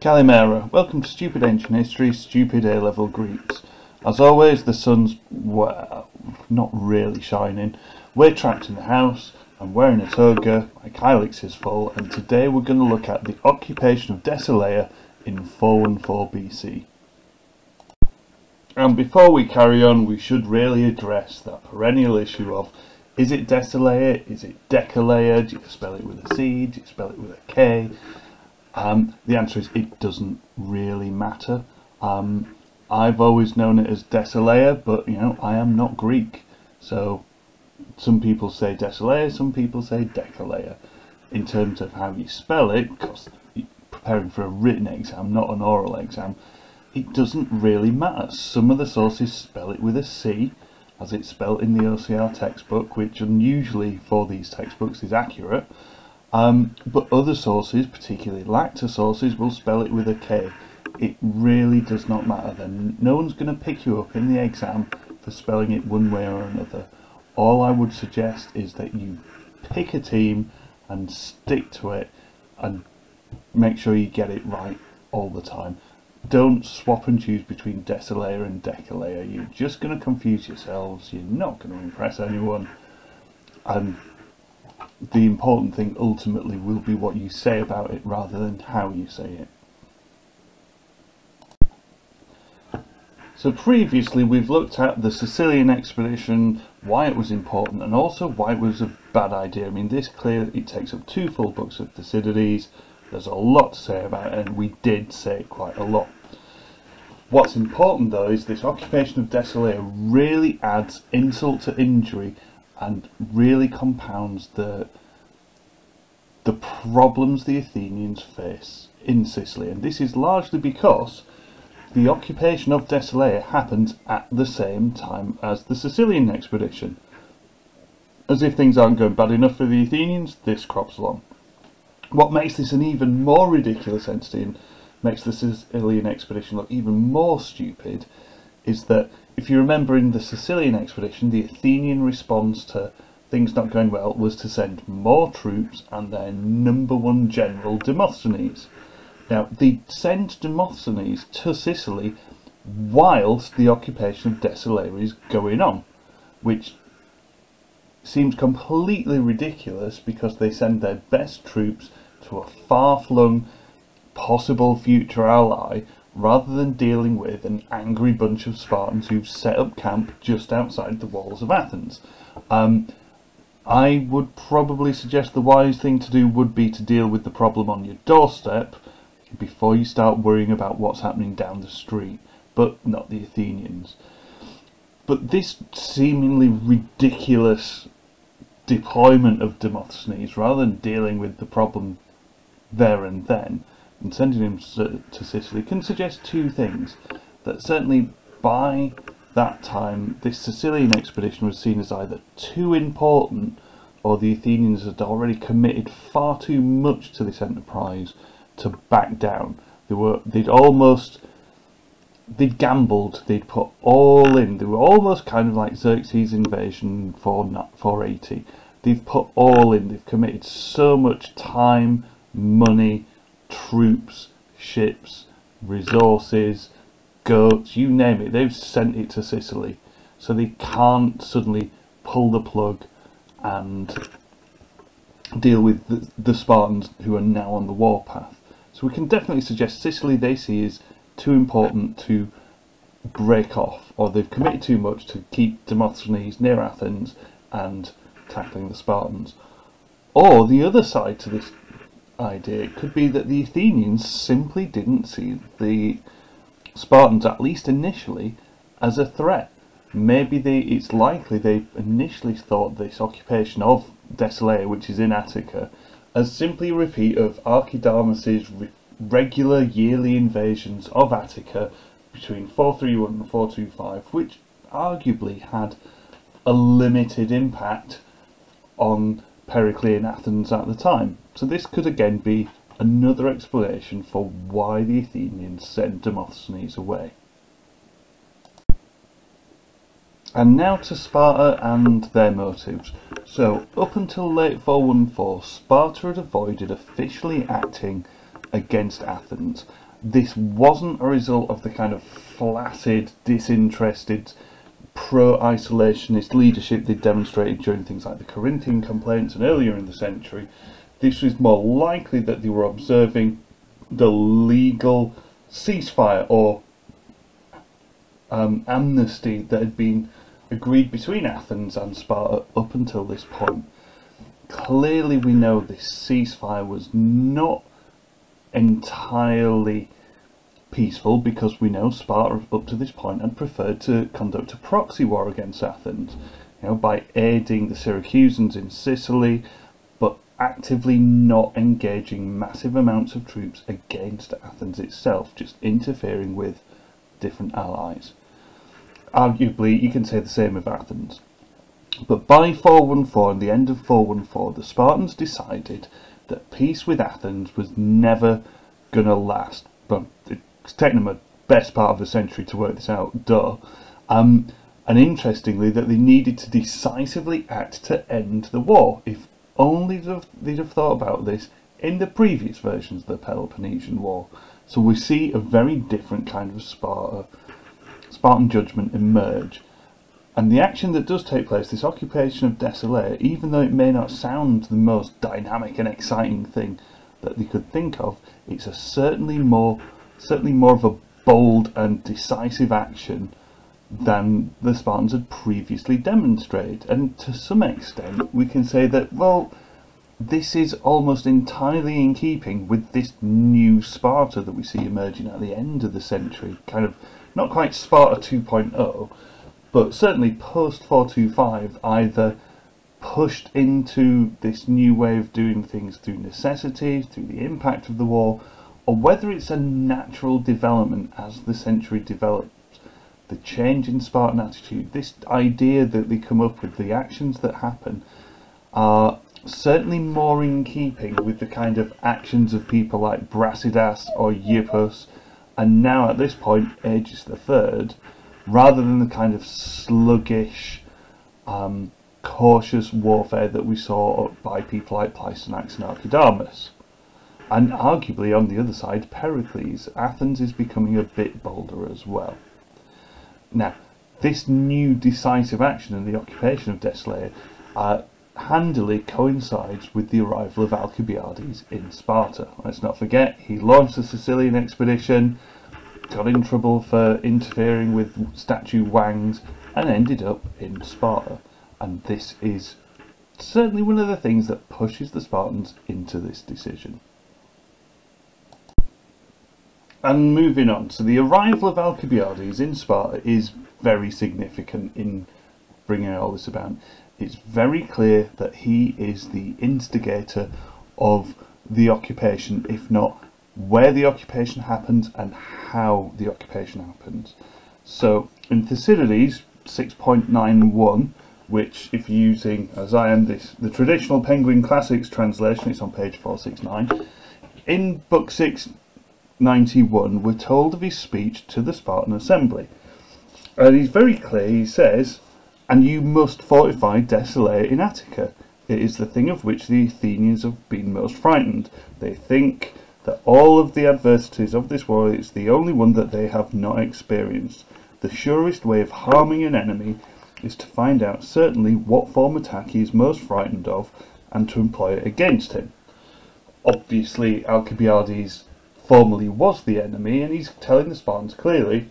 Kalimera, welcome to Stupid Ancient History, Stupid A-Level Greeks. As always, the sun's, well, not really shining. We're trapped in the house, I'm wearing a toga, my Kylix is full, and today we're going to look at the occupation of Decelea in 414 BC. And before we carry on, we should really address that perennial issue of, is it Decelea, is it Decelea, do you spell it with a C, do you spell it with a K? The answer is it doesn't really matter. I've always known it as Decelea, but you know, I am not Greek, so some people say Decelea, some people say Decelea. In terms of how you spell it, because you're preparing for a written exam, not an oral exam, it doesn't really matter. Some of the sources spell it with a C, as it's spelled in the OCR textbook, which unusually for these textbooks is accurate. But other sources, particularly Lacta sources, will spell it with a K. It really does not matter then. No one's going to pick you up in the exam for spelling it one way or another. All I would suggest is that you pick a team and stick to it and make sure you get it right all the time. Don't swap and choose between Decelea and Decelea. You're just going to confuse yourselves. You're not going to impress anyone. And the important thing ultimately will be what you say about it rather than how you say it. So previously we've looked at the Sicilian expedition, why it was important, and also why it was a bad idea. I mean, this clearly, it takes up 2 full books of Thucydides. There's a lot to say about it, and we did say it quite a lot. What's important though is this occupation of Decelea really adds insult to injury and really compounds the problems the Athenians face in Sicily. And this is largely because the occupation of Decelea happens at the same time as the Sicilian expedition. As if things aren't going bad enough for the Athenians, this crops along. What makes this an even more ridiculous entity and makes the Sicilian expedition look even more stupid is that, if you remember, in the Sicilian expedition, the Athenian response to things not going well was to send more troops and their #1 general, Demosthenes. Now, they send Demosthenes to Sicily whilst the occupation of Decelea is going on, which seems completely ridiculous because they send their best troops to a far-flung possible future ally rather than dealing with an angry bunch of Spartans who've set up camp just outside the walls of Athens. I would probably suggest the wise thing to do would be to deal with the problem on your doorstep before you start worrying about what's happening down the street, but not the Athenians. But this seemingly ridiculous deployment of Demosthenes, rather than dealing with the problem there and then and sending him to Sicily, can suggest 2 things. That certainly by that time this Sicilian expedition was seen as either too important, or the Athenians had already committed far too much to this enterprise to back down. They'd gambled, they'd put all in. They were almost kind of like Xerxes' invasion for 480. They've put all in, they've committed so much time, money, troops, ships, resources, goats, you name it, they've sent it to Sicily. So they can't suddenly pull the plug and deal with the Spartans who are now on the warpath. So we can definitely suggest Sicily they see is too important to break off, or they've committed too much to keep Demosthenes near Athens and tackling the Spartans. Or the other side to this idea could be that the Athenians simply didn't see the Spartans, at least initially, as a threat. Maybe it's likely they initially thought this occupation of Decelea, which is in Attica, as simply a repeat of Archidamus's regular yearly invasions of Attica between 431 and 425, which arguably had a limited impact on Periclean Athens at the time. So this could again be another explanation for why the Athenians sent Demosthenes away. And now to Sparta and their motives. So, up until late 414, Sparta had avoided officially acting against Athens, this wasn't a result of the kind of flaccid, disinterested, pro-isolationist leadership they demonstrated during things like the Corinthian complaints and earlier in the century. This was more likely that they were observing the legal ceasefire or amnesty that had been agreed between Athens and Sparta up until this point. Clearly we know this ceasefire was not entirely peaceful, because we know Sparta up to this point had preferred to conduct a proxy war against Athens, by aiding the Syracusans in Sicily, but actively not engaging massive amounts of troops against Athens itself, just interfering with different allies. Arguably, you can say the same of Athens. But by 414, the end of 414, the Spartans decided that peace with Athens was never going to last. But it's taken them a best part of a century to work this out, duh. And interestingly, that they needed to decisively act to end the war. If only they'd have thought about this in the previous versions of the Peloponnesian War. So we see a very different kind of Spartan judgment emerge. And the action that does take place, this occupation of Decelea, even though it may not sound the most dynamic and exciting thing that they could think of, it's certainly more of a bold and decisive action than the Spartans had previously demonstrated. And to some extent we can say that, well, this is almost entirely in keeping with this new Sparta that we see emerging at the end of the century, kind of not quite Sparta 2.0, but certainly post 425, either pushed into this new way of doing things through necessity, through the impact of the war, or whether it's a natural development as the century develops. The change in Spartan attitude, this idea that they come up with, the actions that happen, are certainly more in keeping with the kind of actions of people like Brasidas or Iapus, and now at this point Agis III, rather than the kind of sluggish, cautious warfare that we saw by people like Pleistonax and Archidamus. And arguably on the other side, Pericles, Athens is becoming a bit bolder as well. Now, this new decisive action in the occupation of Decelea handily coincides with the arrival of Alcibiades in Sparta. Let's not forget, he launched the Sicilian expedition, got in trouble for interfering with statue wangs, and ended up in Sparta. And this is certainly one of the things that pushes the Spartans into this decision. And moving on, so the arrival of Alcibiades in Sparta is very significant in bringing all this about. It's very clear that he is the instigator of the occupation, if not where the occupation happens and how the occupation happens. So in Thucydides 6.91, which, if you're using, as I am, the traditional Penguin Classics translation, it's on page 469, in book 691 we're told of his speech to the Spartan assembly. And he's very clear. He says, "And you must fortify Decelea in Attica. It is the thing of which the Athenians have been most frightened. They think that all of the adversities of this war is the only one that they have not experienced. The surest way of harming an enemy is to find out certainly what form attack he is most frightened of and to employ it against him." Obviously Alcibiades formerly was the enemy, and he's telling the Spartans clearly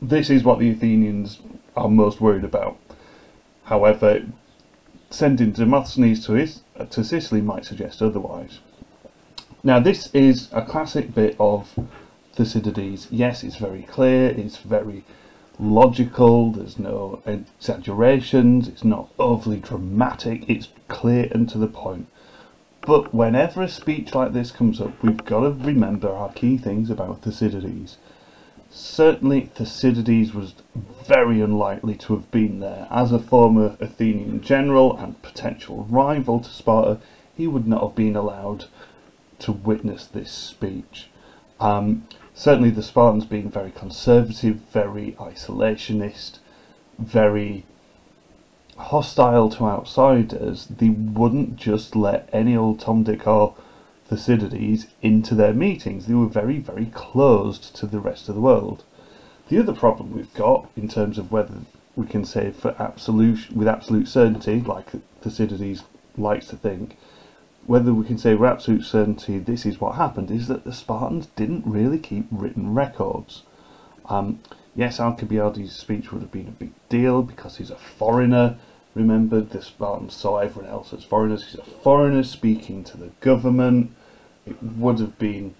this is what the Athenians are most worried about. However, sending Demosthenes to Sicily might suggest otherwise. Now this is a classic bit of Thucydides. Yes, it's very clear, it's very logical, there's no exaggerations, it's not overly dramatic, it's clear and to the point. But whenever a speech like this comes up, we've got to remember our key things about Thucydides. Certainly Thucydides was very unlikely to have been there. As a former Athenian general and potential rival to Sparta, he would not have been allowed to witness this speech. Certainly the Spartans, being very conservative, very isolationist, very hostile to outsiders, they wouldn't just let any old Tom, Dick or Thucydides into their meetings. They were very, very closed to the rest of the world. The other problem we've got, in terms of whether we can say with absolute certainty, like Thucydides likes to think, whether we can say with absolute certainty this is what happened, is that the Spartans didn't really keep written records. Yes, Alcibiades' speech would have been a big deal because he's a foreigner. Remember, the Spartans saw everyone else as foreigners. He's a foreigner speaking to the government. It would have been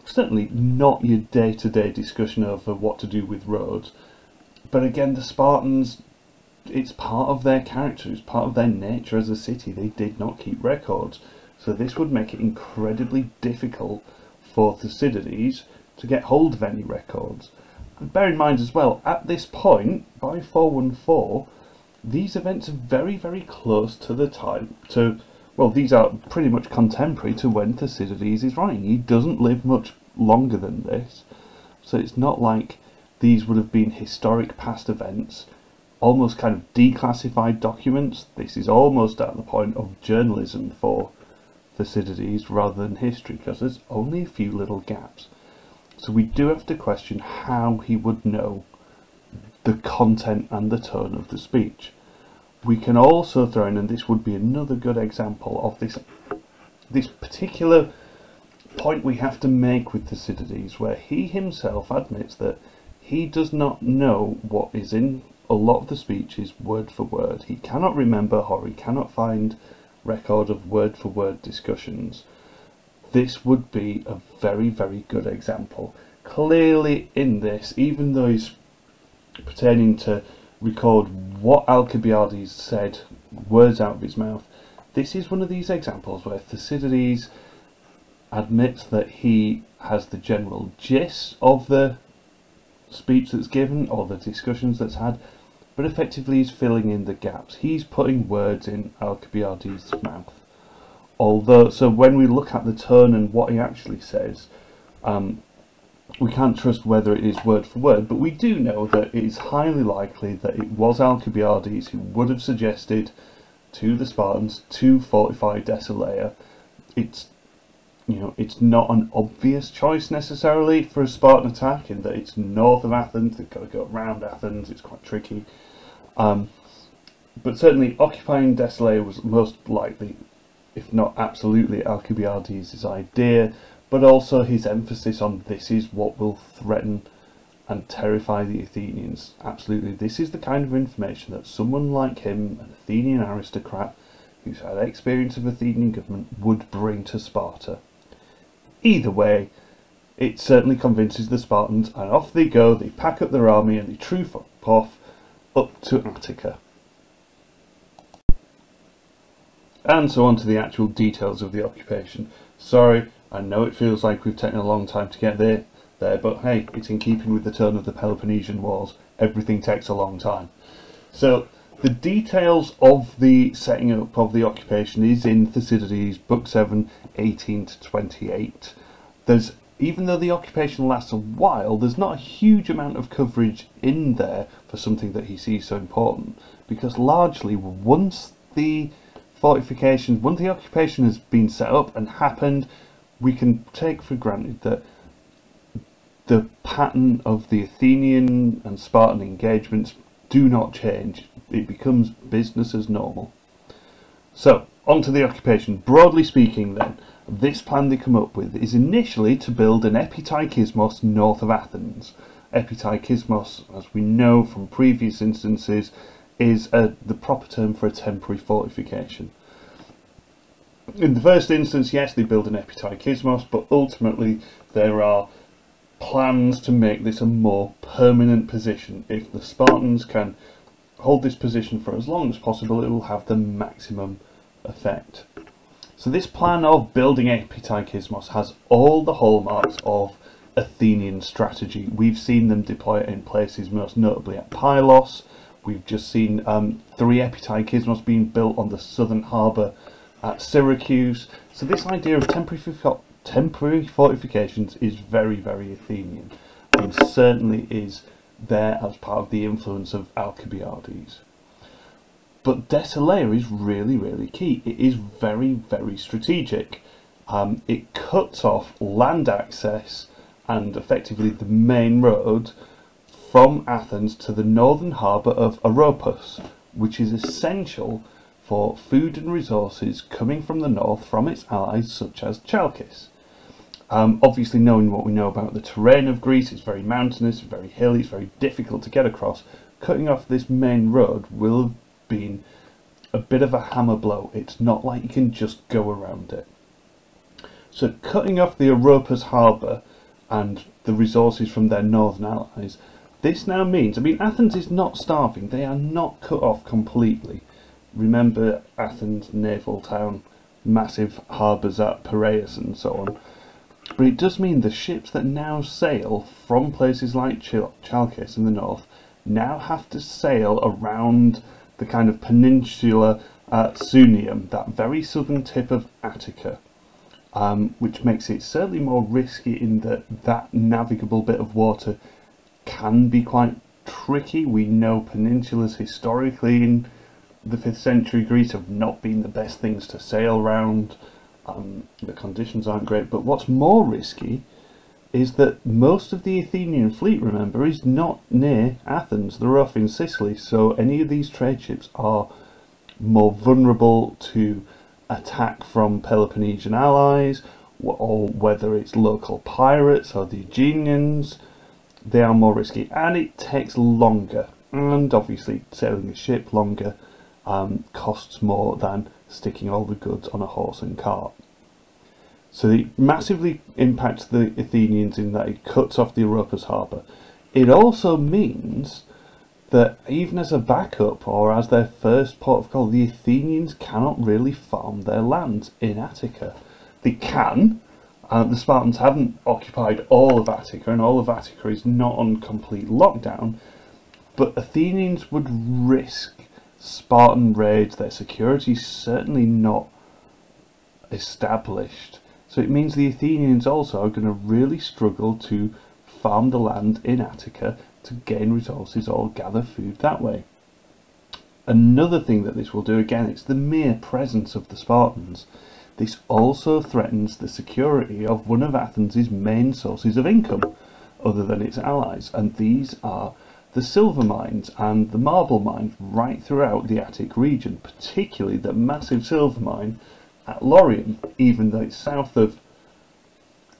certainly not your day-to-day discussion over what to do with roads. But again, the Spartans, it's part of their character, it's part of their nature as a city. They did not keep records. So this would make it incredibly difficult for Thucydides to get hold of any records. And bear in mind as well, at this point, by 414, these events are very, very close to the time well, these are pretty much contemporary to when Thucydides is writing. He doesn't live much longer than this, so it's not like these would have been historic past events, almost kind of declassified documents. This is almost at the point of journalism for Thucydides rather than history, because there's only a few little gaps. So we do have to question how he would know the content and the tone of the speech. We can also throw in, and this would be another good example of this particular point we have to make with Thucydides, where he himself admits that he does not know what is in a lot of the speeches word for word. He cannot remember, or he cannot find record of word for word discussions. This would be a very, very good example. Clearly in this, even though he's pertaining to record what Alcibiades said, words out of his mouth, this is one of these examples where Thucydides admits that he has the general gist of the speech that's given or the discussions that's had, but effectively he's filling in the gaps. He's putting words in Alcibiades' mouth. Although, so when we look at the tone and what he actually says, we can't trust whether it is word for word, but we do know that it is highly likely that it was Alcibiades who would have suggested to the Spartans to fortify Decelea. It's not an obvious choice necessarily for a Spartan attack, in that it's north of Athens. They've got to go around Athens. It's quite tricky. But certainly occupying Decelea was most likely, if not absolutely, Alcibiades' idea, but also his emphasis on this is what will threaten and terrify the Athenians. Absolutely, this is the kind of information that someone like him, an Athenian aristocrat who's had experience of Athenian government, would bring to Sparta. Either way, it certainly convinces the Spartans, and off they go. They pack up their army and they troop off up to Attica. And so on to the actual details of the occupation. Sorry, I know it feels like we've taken a long time to get there, but hey, it's in keeping with the tone of the Peloponnesian Wars. Everything takes a long time. So the details of the setting up of the occupation is in Thucydides, Book 7, 18 to 28. Even though the occupation lasts a while, there's not a huge amount of coverage in there for something that he sees so important, because largely once the occupation has been set up and happened, we can take for granted that the pattern of the Athenian and Spartan engagements do not change. It becomes business as normal. So, on to the occupation. Broadly speaking then, this plan they come up with is initially to build an epitaikismos north of Athens. Epitaikismos, as we know from previous instances, is the proper term for a temporary fortification. In the first instance, yes, they build an epitaikismos, but ultimately there are plans to make this a more permanent position. If the Spartans can hold this position for as long as possible, it will have the maximum effect. So this plan of building epitaikismos has all the hallmarks of Athenian strategy. We've seen them deploy it in places, most notably at Pylos. We've just seen 3 epitaikismos being built on the southern harbour at Syracuse. So this idea of temporary fortifications is very, very Athenian, and certainly is there as part of the influence of Alcibiades. But Decelea is really, really key. It is very, very strategic. It cuts off land access and effectively the main road from Athens to the northern harbour of Oropus, which is essential for food and resources coming from the north from its allies such as Chalkis. Obviously, knowing what we know about the terrain of Greece, it's very mountainous, very hilly, it's very difficult to get across. Cutting off this main road will have been a bit of a hammer blow. It's not like you can just go around it. So cutting off the Oropus harbour and the resources from their northern allies, this now means, I mean, Athens is not starving. They are not cut off completely. Remember Athens, naval town, massive harbours at Piraeus and so on. But it does mean the ships that now sail from places like Chalkis in the north now have to sail around the kind of peninsula at Sunium, that very southern tip of Attica, which makes it certainly more risky in that navigable bit of water can be quite tricky. We know peninsulas historically in the 5th century Greece have not been the best things to sail around. The conditions aren't great, but what's more risky is that most of the Athenian fleet, remember, is not near Athens. They're off in Sicily, so any of these trade ships are more vulnerable to attack from Peloponnesian allies, or whether it's local pirates or the Aegeans. They are more risky, and it takes longer, and obviously sailing a ship longer costs more than sticking all the goods on a horse and cart. So it massively impacts the Athenians in that it cuts off the Oropus harbour. It also means that even as a backup or as their first port of call, the Athenians cannot really farm their land in Attica. They can. The Spartans haven't occupied all of Attica, and all of Attica is not on complete lockdown, but Athenians would risk Spartan raids. Their security is certainly not established. So it means the Athenians also are going to really struggle to farm the land in Attica to gain resources or gather food that way. Another thing that this will do, again, it's the mere presence of the Spartans. This also threatens the security of one of Athens' main sources of income, other than its allies, and these are the silver mines and the marble mines right throughout the Attic region, particularly the massive silver mine at Laurium. Even though it's south of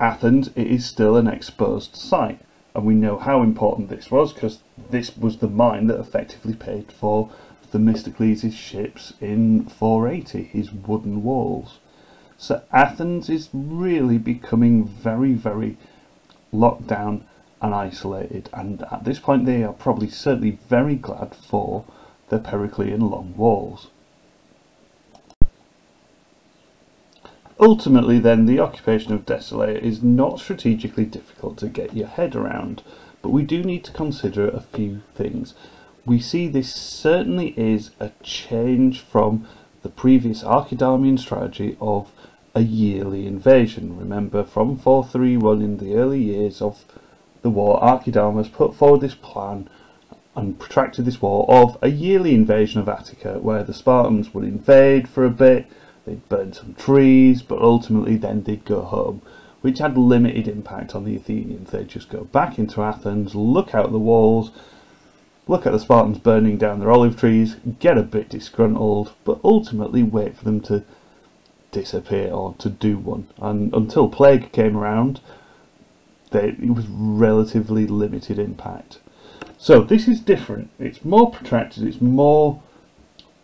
Athens, it is still an exposed site, and we know how important this was because this was the mine that effectively paid for Themistocles' ships in 480, his wooden walls. So Athens is really becoming very, very locked down and isolated, and at this point they are probably certainly very glad for the Periclean long walls. Ultimately then, the occupation of Decelea is not strategically difficult to get your head around, but we do need to consider a few things. We see this certainly is a change from the previous Athenian strategy of a yearly invasion. Remember, from 431, in the early years of the war, Archidamus put forward this plan and protracted this war of a yearly invasion of Attica, where the Spartans would invade for a bit, they'd burn some trees, but ultimately then they'd go home, which had limited impact on the Athenians. They'd just go back into Athens, look out the walls, look at the Spartans burning down their olive trees, get a bit disgruntled, but ultimately wait for them to disappear or to do one. And until plague came around, it was relatively limited impact. So this is different. It's more protracted, it's more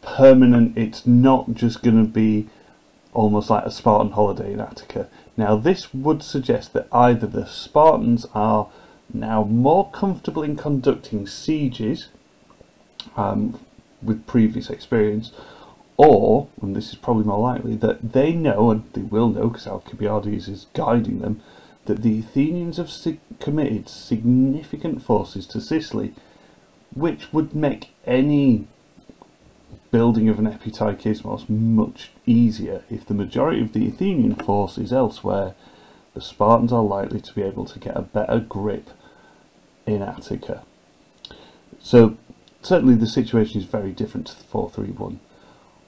permanent, it's not just going to be almost like a Spartan holiday in Attica. Now this would suggest that either the Spartans are now more comfortable in conducting sieges with previous experience, or, and this is probably more likely, that they know, and they will know because Alcibiades is guiding them, that the Athenians have committed significant forces to Sicily, which would make any building of an epitaikismos much easier. If the majority of the Athenian force is elsewhere, the Spartans are likely to be able to get a better grip in Attica. So certainly the situation is very different to the 431.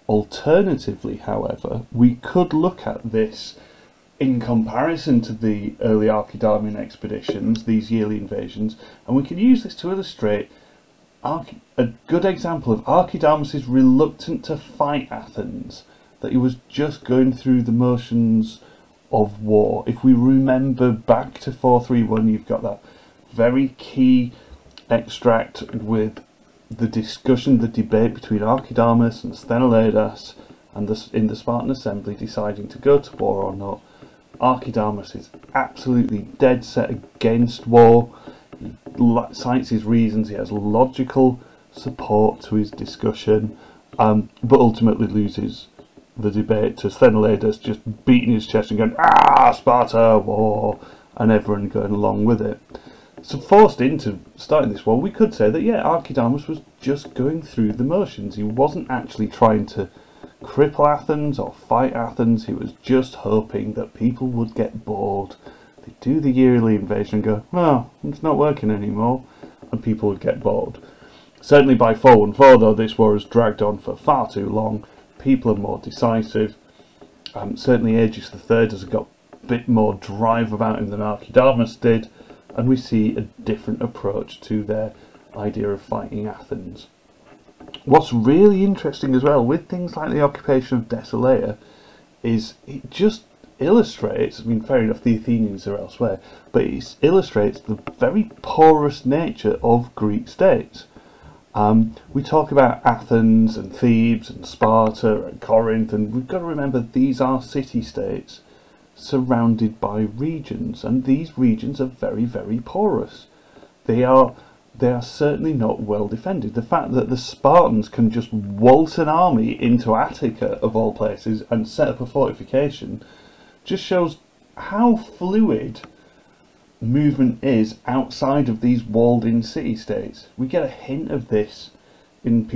Alternatively, however, we could look at this in comparison to the early Archidamean expeditions, these yearly invasions, and we can use this to illustrate a good example of Archidamus' reluctant to fight Athens, that he was just going through the motions of war. If we remember back to 431, you've got that very key extract with the discussion, the debate between Archidamus and Sthenelaidas, and in the Spartan assembly deciding to go to war or not. Archidamus is absolutely dead set against war. He cites his reasons, he has logical support to his discussion, but ultimately loses the debate to Sthenelaidas just beating his chest and going, "Ah, Sparta, war," and everyone going along with it. So forced into starting this war, we could say that, yeah, Archidamus was just going through the motions. He wasn't actually trying to cripple Athens or fight Athens. He was just hoping that people would get bored. They'd do the yearly invasion and go, "Oh, it's not working anymore," and people would get bored. Certainly by 414, though, this war has dragged on for far too long. People are more decisive. Certainly Aegeus III has got a bit more drive about him than Archidamus did, and we see a different approach to their idea of fighting Athens. What's really interesting as well with things like the occupation of Decelea is it just illustrates, I mean, fair enough, the Athenians are elsewhere, but it illustrates the very porous nature of Greek states. We talk about Athens and Thebes and Sparta and Corinth, and we've got to remember these are city-states surrounded by regions, and these regions are very, very porous. They are certainly not well defended. The fact that the Spartans can just waltz an army into Attica, of all places, and set up a fortification just shows how fluid movement is outside of these walled-in city-states. We get a hint of this in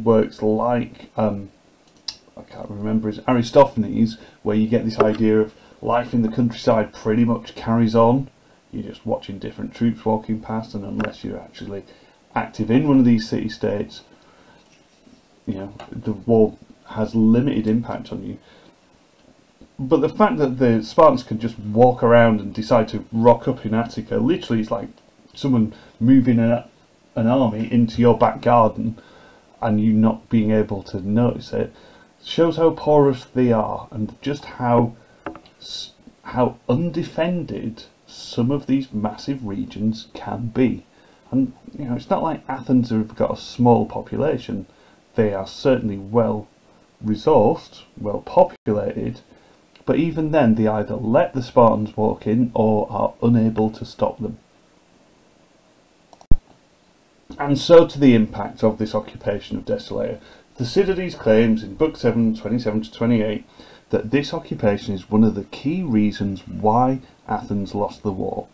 works like I can't remember, it's Aristophanes, where you get this idea of life in the countryside pretty much carries on. You're just watching different troops walking past, and unless you're actually active in one of these city-states, you know, the war has limited impact on you. But the fact that the Spartans can just walk around and decide to rock up in Attica, literally it's like someone moving an army into your back garden and you not being able to notice it, shows how porous they are and just how undefended some of these massive regions can be. And you know, it's not like Athens have got a small population. They are certainly well resourced, well populated, but even then they either let the Spartans walk in or are unable to stop them. And so to the impact of this occupation of Decelea. Thucydides claims in Book 7, 27 to 28, that this occupation is one of the key reasons why Athens lost the war.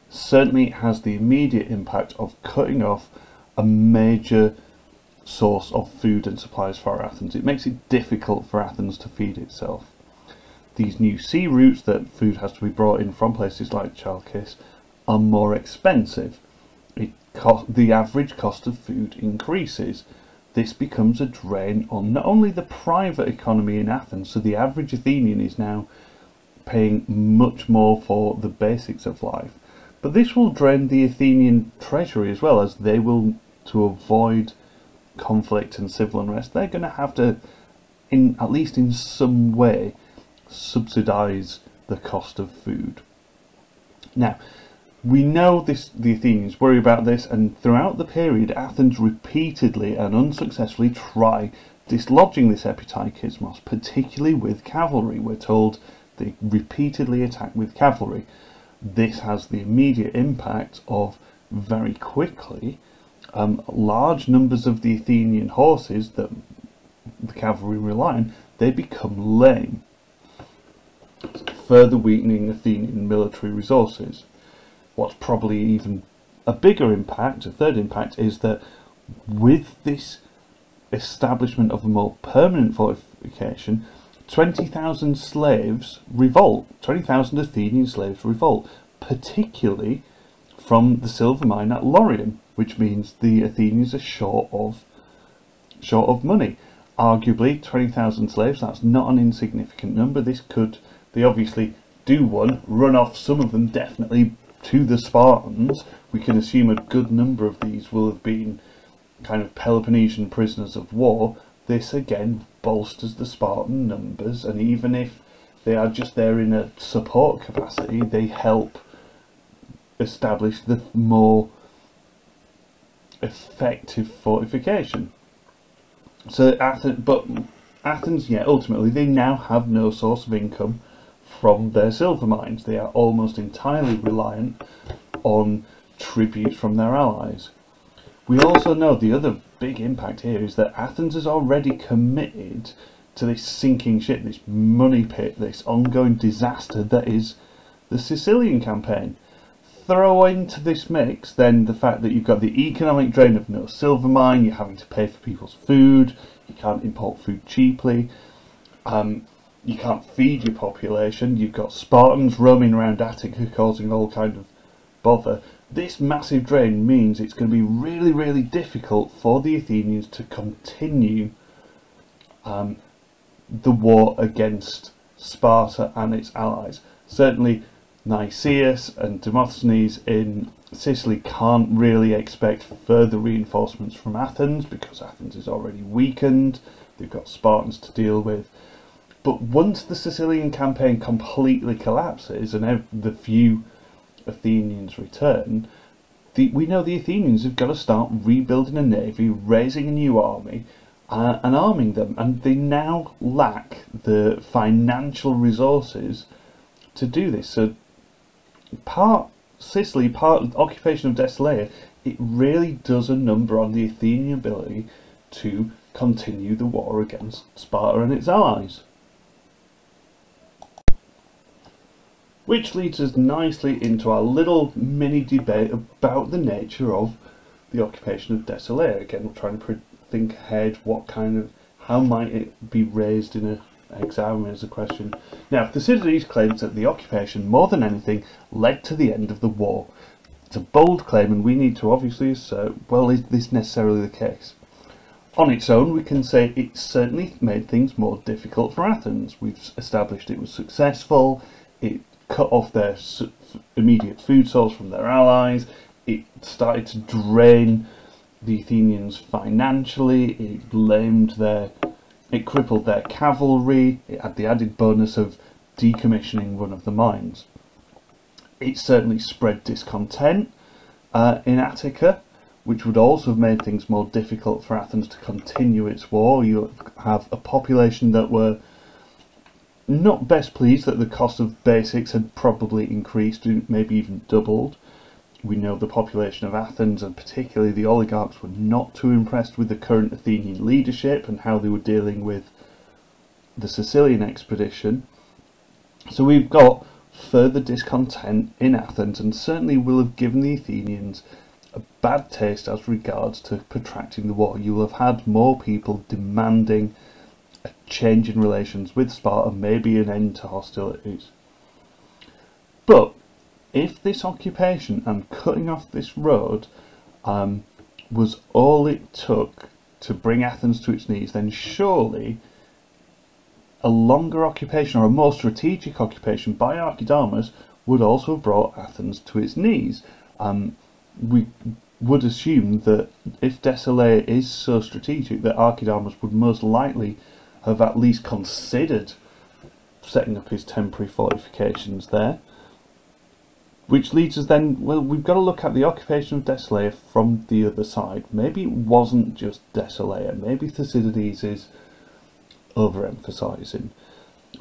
Certainly it has the immediate impact of cutting off a major source of food and supplies for Athens. It makes it difficult for Athens to feed itself. These new sea routes that food has to be brought in from places like Chalkis are more expensive. The average cost of food increases. This becomes a drain on not only the private economy in Athens, so the average Athenian is now paying much more for the basics of life, but this will drain the Athenian treasury as well, as they will, to avoid conflict and civil unrest, they're going to have to, at least in some way, subsidise the cost of food. Now, we know the Athenians worry about this, and throughout the period Athens repeatedly and unsuccessfully try dislodging this epitaikismos, particularly with cavalry. We're told they repeatedly attack with cavalry. This has the immediate impact of very quickly large numbers of the Athenian horses that the cavalry rely on, they become lame, further weakening Athenian military resources. What's probably even a bigger impact, a third impact, is that with this establishment of a more permanent fortification, 20,000 slaves revolt, 20,000 Athenian slaves revolt, particularly from the silver mine at Laurium, which means the Athenians are short of money. Arguably, 20,000 slaves, that's not an insignificant number. This could They obviously do run off some of them definitely to the Spartans. We can assume a good number of these will have been kind of Peloponnesian prisoners of war. This again bolsters the Spartan numbers, and even if they are just there in a support capacity, they help establish the more effective fortification. So Athens, yeah, ultimately they now have no source of income from their silver mines. They are almost entirely reliant on tribute from their allies. We also know the other big impact here is that Athens is already committed to this sinking ship, this money pit, this ongoing disaster that is the Sicilian campaign. Throw into this mix then the fact that you've got the economic drain of no silver mine, you're having to pay for people's food, you can't import food cheaply, you can't feed your population, you've got Spartans roaming around Attica causing all kind of bother. This massive drain means it's going to be really, really difficult for the Athenians to continue the war against Sparta and its allies. Certainly Nicias and Demosthenes in Sicily can't really expect further reinforcements from Athens because Athens is already weakened, they've got Spartans to deal with. But once the Sicilian campaign completely collapses and the few Athenians return, we know the Athenians have got to start rebuilding a navy, raising a new army, and arming them, and they now lack the financial resources to do this. So part Sicily, part occupation of Decelea, it really does a number on the Athenian ability to continue the war against Sparta and its allies. Which leads us nicely into our little mini debate about the nature of the occupation of Decelea. Again, we're trying to think ahead how might it be raised in an exam as a question. Now, Thucydides claims that the occupation, more than anything, led to the end of the war. It's a bold claim, and we need to obviously assert, well, is this necessarily the case? On its own, we can say it certainly made things more difficult for Athens. We've established it was successful, it cut off their immediate food source from their allies, it started to drain the Athenians financially, it crippled their cavalry, it had the added bonus of decommissioning one of the mines. It certainly spread discontent in Attica, which would also have made things more difficult for Athens to continue its war. You have a population that were not best pleased that the cost of basics had probably increased, maybe even doubled. We know the population of Athens, and particularly the oligarchs, were not too impressed with the current Athenian leadership and how they were dealing with the Sicilian expedition. So we've got further discontent in Athens, and certainly will have given the Athenians a bad taste as regards to protracting the war. You will have had more people demanding a change in relations with Sparta, maybe an end to hostilities. But if this occupation and cutting off this road was all it took to bring Athens to its knees, then surely a longer occupation, or a more strategic occupation by Archidamus, would also have brought Athens to its knees. We would assume that if Decelea is so strategic, that Archidamus would most likely have at least considered setting up his temporary fortifications there. Which leads us then, well, we've got to look at the occupation of Decelea from the other side. Maybe it wasn't just Decelea, maybe Thucydides is overemphasizing.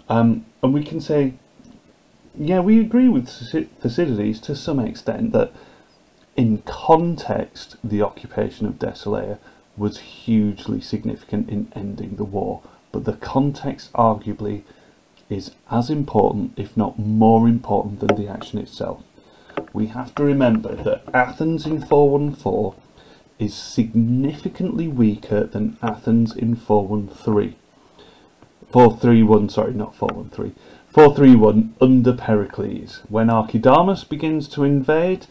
And we can say, yeah, we agree with Thucydides to some extent that in context the occupation of Decelea was hugely significant in ending the war, but the context arguably is as important, if not more important, than the action itself. We have to remember that Athens in 414 is significantly weaker than Athens in 413. 431, sorry, not 413. 431 under Pericles. When Archidamus begins to invade,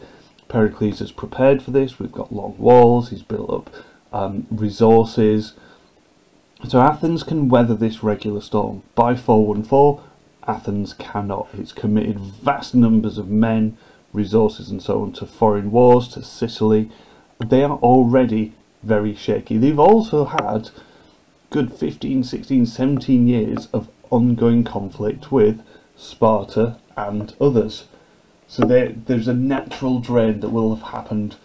Pericles is prepared for this. We've got long walls, he's built up resources. So Athens can weather this regular storm. By 414, Athens cannot. It's committed vast numbers of men, resources and so on to foreign wars, to Sicily. They are already very shaky. They've also had good 15, 16, 17 years of ongoing conflict with Sparta and others. So there's a natural drain that will have happened,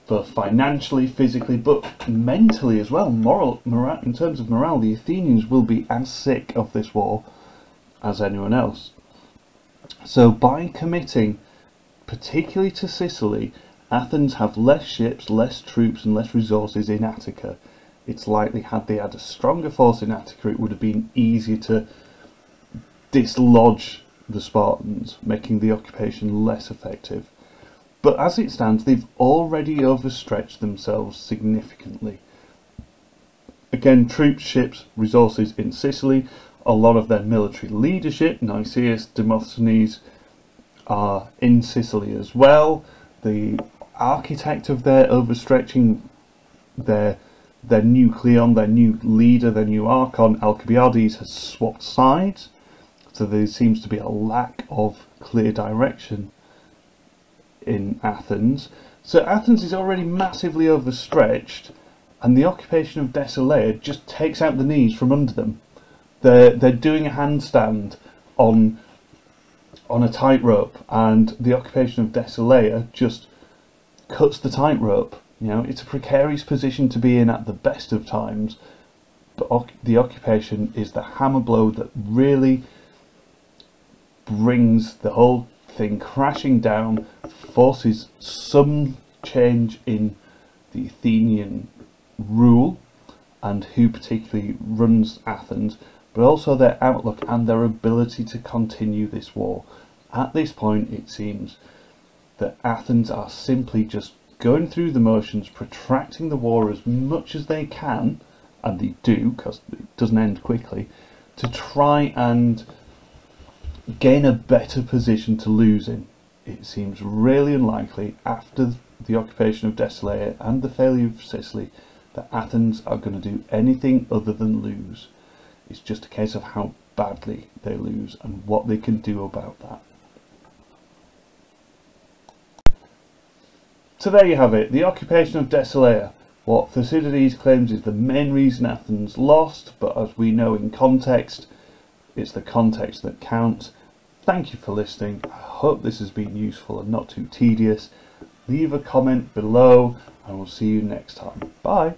both financially, physically, but mentally as well. In terms of morale, the Athenians will be as sick of this war as anyone else. So by committing particularly to Sicily, Athens have less ships, less troops and less resources in Attica. It's likely had they had a stronger force in Attica, it would have been easier to dislodge the Spartans, making the occupation less effective. But as it stands, they've already overstretched themselves significantly. Again, troops, ships, resources in Sicily, a lot of their military leadership, Nicias, Demosthenes, are in Sicily as well. The architect of their overstretching, their new Cleon, their new leader, their new Archon, Alcibiades, has swapped sides. So there seems to be a lack of clear direction in Athens. So Athens is already massively overstretched, and the occupation of Decelea just takes out the knees from under them. They're doing a handstand on a tightrope, and the occupation of Decelea just cuts the tightrope. You know, it's a precarious position to be in at the best of times, but the occupation is the hammer blow that really brings the whole thing crashing down, forces some change in the Athenian rule and who particularly runs Athens, but also their outlook and their ability to continue this war. At this point, it seems that Athens are simply just going through the motions, protracting the war as much as they can, and they do, because it doesn't end quickly, to try and gain a better position to lose in. It seems really unlikely, after the occupation of Decelea and the failure of Sicily, that Athens are going to do anything other than lose. It's just a case of how badly they lose and what they can do about that. So there you have it, the occupation of Decelea. What Thucydides claims is the main reason Athens lost, but as we know in context, it's the context that counts. Thank you for listening. I hope this has been useful and not too tedious. Leave a comment below and we'll see you next time. Bye.